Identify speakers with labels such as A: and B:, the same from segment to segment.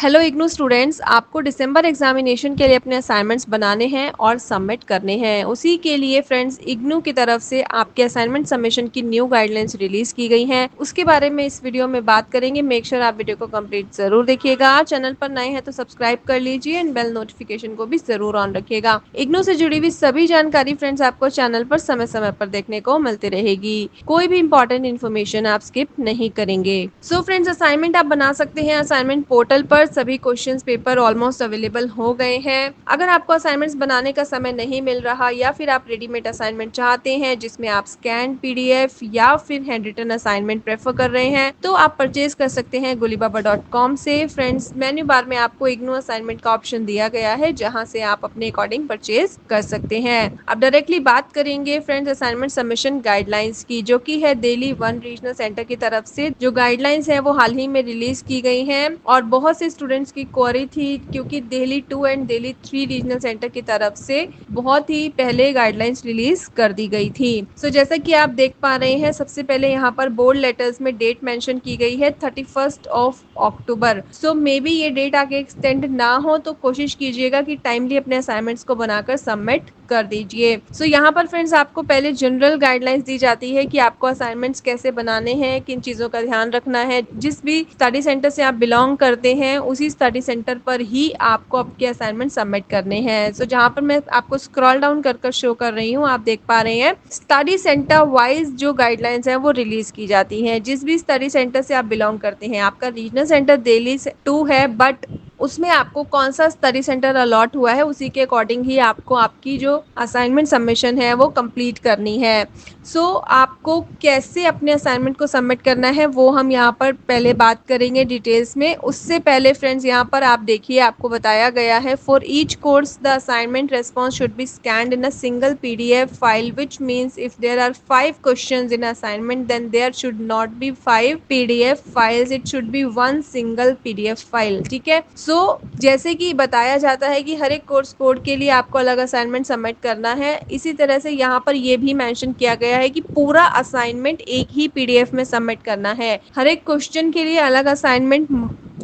A: Hello IGNOU students, आपको दिसंबर examination के लिए अपने असाइनमेंट्स बनाने हैं और सबमिट करने हैं। उसी के लिए फ्रेंड्स इग्नू की तरफ से आपके असाइनमेंट सबमिशन की न्यू गाइडलाइंस रिलीज की गई हैं। उसके बारे में इस वीडियो में बात करेंगे। मेक श्योर आप वीडियो को कंप्लीट जरूर देखिएगा। चैनल पर नए हैं तो सब्सक्राइब कर लीजिए एंड बेल नोटिफिकेशन को भी जरूर ऑन रखिएगा। इग्नू से जुड़ी हुई सभी जानकारी फ्रेंड्स आपको चैनल पर समय समय पर देखने को मिलती रहेगी। कोई भी इंपॉर्टेंट इन्फॉर्मेशन आप स्किप नहीं करेंगे। सो फ्रेंड्स, असाइनमेंट आप बना सकते हैं असाइनमेंट पोर्टल पर। सभी क्वेश्चंस पेपर ऑलमोस्ट अवेलेबल हो गए हैं। अगर आपको असाइनमेंट्स बनाने का समय नहीं मिल रहा या फिर आप रेडीमेड असाइनमेंट चाहते हैं जिसमें आप स्कैन पीडीएफ या फिर हैंड रिटन असाइनमेंट प्रेफर कर रहे हैं तो आप परचेज कर सकते हैं gulibaba.com से। फ्रेंड्स, मेन्यू बार में आपको इग्नू असाइनमेंट का ऑप्शन दिया गया है जहां से आप अपने अकॉर्डिंग परचेज कर सकते हैं। अब डायरेक्टली बात करेंगे फ्रेंड्स असाइनमेंट सबमिशन गाइडलाइंस की, जो की है दिल्ली 1 रीजनल सेंटर की तरफ से। जो गाइडलाइंस है वो हाल ही में रिलीज की गई हैं और बहुत से स्टूडेंट्स की क्वेरी थी क्योंकि Delhi 2 and Delhi 3 regional centre की तरफ से बहुत ही पहले गाइडलाइंस रिलीज कर दी गई थी। सो जैसा कि आप देख पा रहे हैं, सबसे पहले यहाँ पर बोल्ड लेटर्स में डेट मेंशन की गई है 31 अक्टूबर। सो मे बी ये डेट आगे एक्सटेंड ना हो तो कोशिश कीजिएगा कि टाइमली अपने असाइनमेंट्स को बनाकर सबमिट कर दीजिए। सो यहाँ पर फ्रेंड्स आपको पहले जनरल गाइडलाइंस दी जाती है कि आपको असाइनमेंट्स कैसे बनाने हैं, किन चीजों का ध्यान रखना है। जिस भी स्टडी सेंटर से आप बिलोंग करते हैं उसी स्टडी सेंटर पर ही आपको आपके असाइनमेंट सबमिट करने हैं। सो जहाँ पर मैं आपको स्क्रॉल डाउन कर शो कर रही हूँ, आप देख पा रहे हैं स्टडी सेंटर वाइज जो गाइडलाइंस है वो रिलीज की जाती है। जिस भी स्टडी सेंटर से आप बिलोंग करते हैं, आपका रीजनल सेंटर दिल्ली 2 है बट उसमें आपको कौन सा स्टडी सेंटर अलॉट हुआ है उसी के अकॉर्डिंग ही आपको आपकी जो असाइनमेंट सबमिशन है वो कंप्लीट करनी है। सो आपको कैसे अपने असाइनमेंट को सबमिट करना है वो हम यहाँ पर पहले बात करेंगे डिटेल्स में। उससे पहले फ्रेंड्स यहाँ पर आप देखिए, आपको बताया गया है for each course the assignment response should be scanned in a single PDF file which means if there are 5 questions in assignment then there should not be 5 PDF files, it should be 1 single PDF file. ठीक है। सो जैसे कि बताया जाता है कि हर एक course code के लिए आपको अलग असाइनमेंट सबमिट करना है, इसी तरह से यहाँ पर यह भी मेंशन किया गया है कि पूरा असाइनमेंट एक ही पीडीएफ में सबमिट करना है। हर एक क्वेश्चन के लिए अलग असाइनमेंट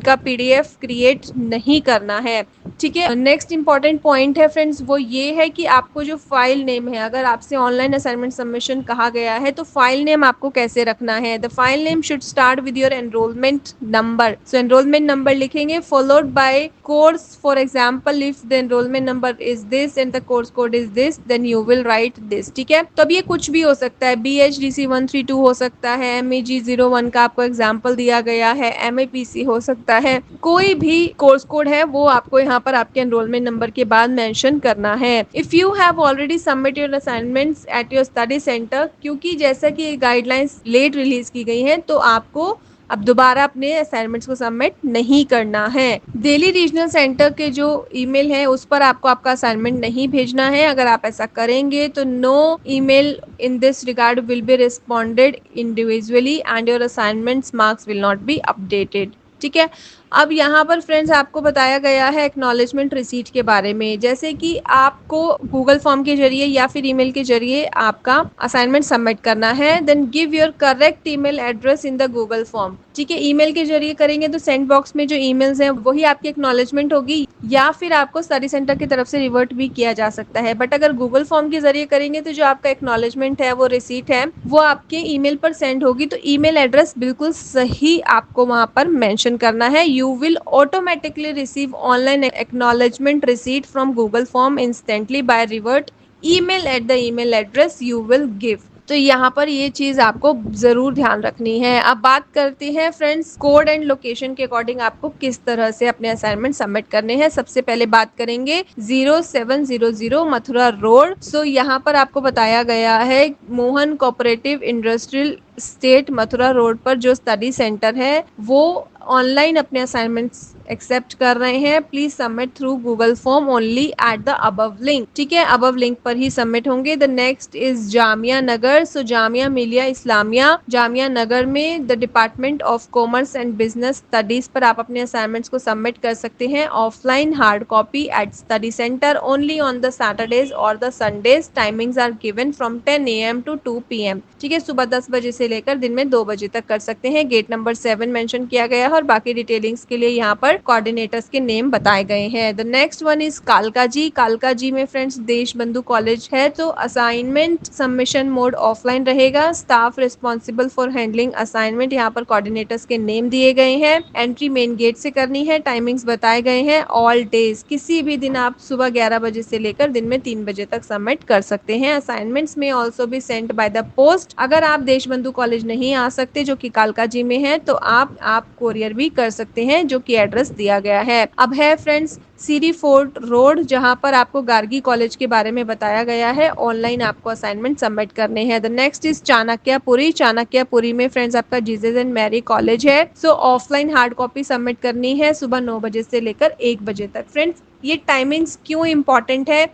A: का पीडीएफ क्रिएट नहीं करना है। ठीक है। नेक्स्ट इंपॉर्टेंट पॉइंट है फ्रेंड्स वो ये है कि आपको जो फाइल नेम है, अगर आपसे ऑनलाइन असाइनमेंट सबमिशन कहा गया है तो फाइल नेम आपको कैसे रखना है। The file name should start with your enrolment number. So enrolment number लिखेंगे followed by course. For example if the enrolment number is this and the course code is this then you will write this. ठीक है। तो अब ये कुछ भी हो सकता है, BHDC 132 हो सकता है, MEG01 का आपको एग्जाम्पल दिया गया है, MAPC हो सकता है, कोई भी कोर्स कोड है वो आपको यहाँ पर आपके एनरोलमेंट नंबर के बाद मेंशन करना है। If you have already submit your assignments at your study centre, क्योंकि जैसा कि गाइडलाइंस लेट रिलीज की गई हैं तो आपको अब दोबारा अपने असाइनमेंट्स को सबमिट नहीं करना है। दिल्ली रीजनल सेंटर के जो ईमेल है उस पर आपको आपका असाइनमेंट नहीं भेजना है। अगर आप ऐसा करेंगे तो no email in this regard will be responded individually and your assignments marks will not be updated. ठीक है। अब यहाँ पर फ्रेंड्स आपको बताया गया है एक्नॉलेजमेंट रिसीट के बारे में। जैसे कि आपको गूगल फॉर्म के जरिए या फिर ईमेल के जरिए आपका असाइनमेंट सबमिट करना है, then give your correct email address in the Google form. ठीक है। ईमेल के जरिए करेंगे तो सेंड बॉक्स में जो ईमेल्स हैं वही आपकी एक्नॉलेजमेंट होगी या फिर आपको स्टडी सेंटर की तरफ से रिवर्ट भी किया जा सकता है। बट अगर गूगल फॉर्म के जरिए करेंगे तो जो आपका एक्नॉलेजमेंट है वो रिसीट है वो आपके ईमेल पर सेंड होगी। तो ईमेल एड्रेस बिल्कुल सही आपको वहां पर मेंशन करना है। You will automatically receive online acknowledgement receipt from Google Form instantly by revert email at the email address you will give। तो यहाँ पर ये चीज आपको जरूर ध्यान रखनी है। अब बात करते हैं फ्रेंड्स कोड एंड लोकेशन के अकॉर्डिंग आपको किस तरह से अपने असाइनमेंट सबमिट करने हैं। सबसे पहले बात करेंगे 0700 मथुरा रोड। सो यहाँ पर आपको बताया गया है Mohan cooperative industrial state Mathura road पर जो स्टडी सेंटर है वो ऑनलाइन अपने असाइनमेंट्स एक्सेप्ट कर रहे हैं। Please submit through Google form only at the above link. ठीक है। अबव लिंक पर ही सबमिट होंगे। The next is Jamia Nagar. So Jamia Millia Islamia Jamia Nagar में the department of commerce and business studies पर आप अपने असाइनमेंट्स को सबमिट कर सकते हैं offline hard copy at study centre only on the Saturdays और the Sundays. Timings are given from 10 AM to 2 PM। ठीक है। सुबह 10 बजे से लेकर दिन में 2 बजे तक कर सकते हैं। गेट नंबर 7 मेंशन किया गया है और बाकी डिटेलिंग्स के लिए यहाँ पर कोऑर्डिनेटर्स के नेम बताए गए हैं। द नेक्स्ट वन इज कालका जी। कालका जी में फ्रेंड्स देश बंधु कॉलेज है, तो असाइनमेंट सबमिशन मोड ऑफलाइन रहेगा। Staff responsible for handling assignment, यहाँ पर कोऑर्डिनेटर्स के नेम दिए गए हैं। एंट्री मेन गेट से करनी है। टाइमिंग्स बताए गए हैं। ऑल डेज, किसी भी दिन आप सुबह 11 बजे से लेकर दिन में 3 बजे तक सबमिट कर सकते हैं। असाइनमेंट्स में also be sent by the post. अगर आप देश बंधु कॉलेज नहीं आ सकते जो कि कालका जी में है, तो आप कोरियर भी कर सकते हैं, जो कि एड्रेस दिया गया है। अब है फ्रेंड्स सीरी फोर्ट रोड, जहां पर आपको गार्गी कॉलेज के बारे में बताया गया है। ऑनलाइन आपको असाइनमेंट सबमिट करने हैं। The next is Chanakyapuri. Chanakyapuri में फ्रेंड्स आपका जीसस एंड मैरी कॉलेज है। सो ऑफलाइन हार्ड कॉपी सबमिट करनी है सुबह 9 बजे से लेकर 1 बजे तक। फ्रेंड्स ये टाइमिंग्स क्यों इंपॉर्टेंट है,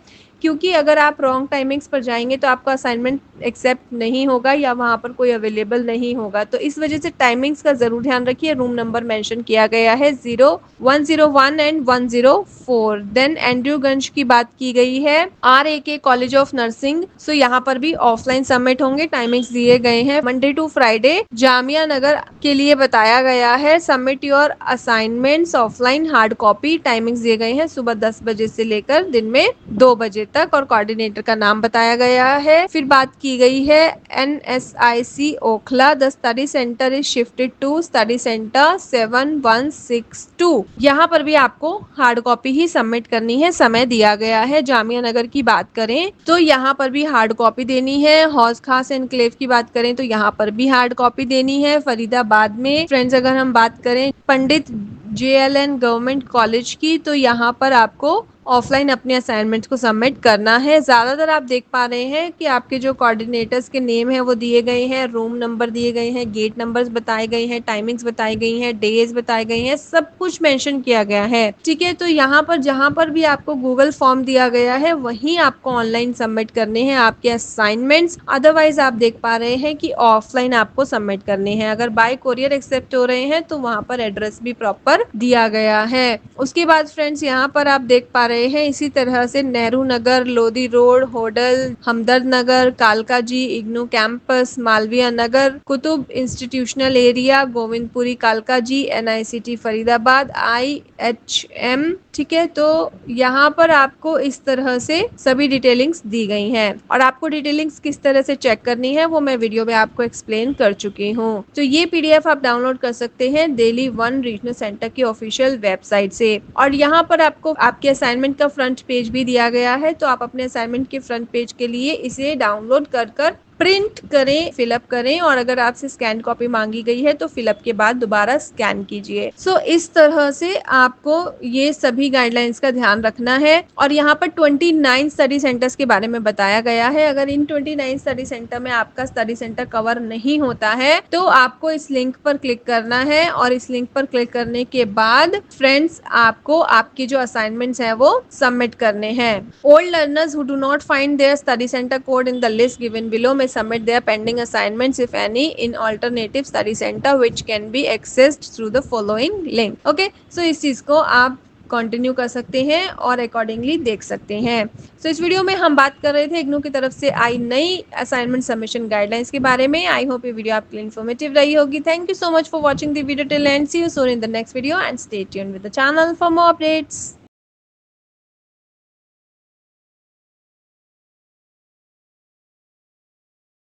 A: क्योंकि अगर आप रॉन्ग टाइमिंग्स पर जाएंगे तो आपका असाइनमेंट एक्सेप्ट नहीं होगा या वहाँ पर कोई अवेलेबल नहीं होगा। तो इस वजह से टाइमिंग्स का जरूर ध्यान रखिए। रूम नंबर मेंशन किया गया है 101 एंड 104। देन एंड्रयूगंज की बात की गई है। RAK कॉलेज ऑफ नर्सिंग, सो यहाँ पर भी ऑफलाइन सबमिट होंगे। टाइमिंग्स दिए गए हैं Monday to Friday. Jamia Nagar के लिए बताया गया है submit your assignments offline hard copy. Timings दिए गए हैं सुबह 10 बजे से लेकर दिन में 2 बजे तक, और कोऑर्डिनेटर का नाम बताया गया है। फिर बात की गई है NSIC Okhla. The study centre is shifted to study centre 7162। यहाँ पर भी आपको हार्ड कॉपी ही सबमिट करनी है। समय दिया गया है। जामिया नगर की बात करें तो यहाँ पर भी हार्ड कॉपी देनी है। हौज खास एनक्लेव की बात करें तो यहाँ पर भी हार्ड कॉपी देनी है। फरीदाबाद में फ्रेंड्स अगर हम बात करें पंडित JLN गवर्नमेंट कॉलेज की, तो यहाँ पर आपको ऑफलाइन अपने असाइनमेंट्स को सबमिट करना है। ज्यादातर आप देख पा रहे हैं कि आपके जो कोऑर्डिनेटर्स के नेम है वो दिए गए हैं, रूम नंबर दिए गए हैं, गेट नंबर्स बताए गए हैं, टाइमिंग्स बताई गई हैं, डेज बताए गए हैं, सब कुछ मेंशन किया गया है। ठीक है, तो यहाँ पर जहाँ पर भी आपको गूगल फॉर्म दिया गया है वहीं आपको ऑनलाइन सबमिट करने हैं आपके असाइनमेंट्स। अदरवाइज आप देख पा रहे हैं कि ऑफलाइन आपको सबमिट करने हैं। अगर बाय कोरियर एक्सेप्ट हो रहे हैं तो वहाँ पर एड्रेस भी प्रॉपर दिया गया है। उसके बाद फ्रेंड्स यहाँ पर आप देख पा रहे हैं इसी तरह से नेहरू नगर, लोधी रोड, होडल, हमदर्द नगर, कालका जी, IGNOU campus, Malviya Nagar, Qutub institutional area, Govindpuri कालका जी, NICT फरीदाबाद, IHM। ठीक है, तो यहाँ पर आपको इस तरह से सभी डिटेलिंग्स दी गई हैं, और आपको डिटेलिंग्स किस तरह से चेक करनी है वो मैं वीडियो में आपको एक्सप्लेन कर चुकी हूँ। तो ये PDF आप डाउनलोड कर सकते हैं दिल्ली 1 रीजनल सेंटर की ऑफिशियल वेबसाइट से। और यहाँ पर आपको आपके असाइनमेंट का फ्रंट पेज भी दिया गया है, तो आप अपने असाइनमेंट के फ्रंट पेज के लिए इसे डाउनलोड कर प्रिंट करें, फिलअप करें, और अगर आपसे स्कैन कॉपी मांगी गई है तो फिलअप के बाद दोबारा स्कैन कीजिए। सो इस तरह से आपको ये सभी गाइडलाइंस का ध्यान रखना है। और यहाँ पर 29 स्टडी सेंटर्स के बारे में बताया गया है। अगर इन 29 स्टडी सेंटर में आपका स्टडी सेंटर कवर नहीं होता है तो आपको इस लिंक पर क्लिक करना है, और इस लिंक पर क्लिक करने के बाद फ्रेंड्स आपको आपकी जो असाइनमेंट्स हैं वो सबमिट करने हैं। Old learners who do not find there study centre code in the list given below may submit their pending assignments if any in alternative study center which can be accessed through the following link. Okay, so इस चीज को आप continue कर सकते हैं और accordingly देख सकते हैं। सो इस वीडियो में हम बात कर रहे थे इग्नू की तरफ से आई नई असाइनमेंट सबमिशन गाइडलाइंस के बारे में। आई होप ये वीडियो आपके लिए इन्फॉर्मेटिव रही होगी। Thank you so much for watching the video till and C you soon in the next video and stay tuned with the channel for more updates.